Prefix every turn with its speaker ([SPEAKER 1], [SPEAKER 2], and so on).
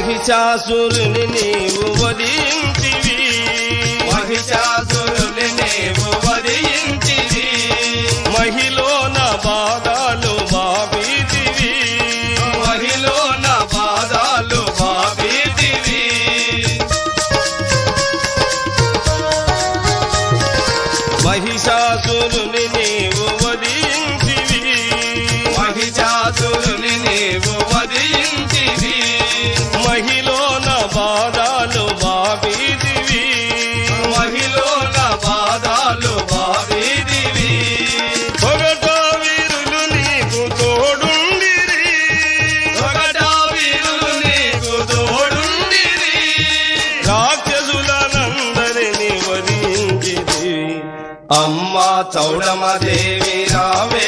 [SPEAKER 1] మహిషాసురుని నీవు వధించివి,
[SPEAKER 2] మహిషాసురుని నీవు వధించివి,
[SPEAKER 1] మహిలోన బాధలు బాబితివి,
[SPEAKER 2] మహిలోన బాధలు బాబితివి.
[SPEAKER 1] మహిషాసురుని నీవు వధించివి,
[SPEAKER 2] మహిషాసురుని నీవు వధించివి,
[SPEAKER 1] మహిలోన బాధలు బాబితివి,
[SPEAKER 2] మహిలోన బాధలు బాబితివి.
[SPEAKER 1] ఒకటో వీరులు నీకు తోడుండిరి,
[SPEAKER 2] ఒకటో వీరులు నీకు తోడుండిరి,
[SPEAKER 1] రాక్షసులనందరిని వధించిరి.
[SPEAKER 2] అమ్మ చౌడమ్మ దేవి రావే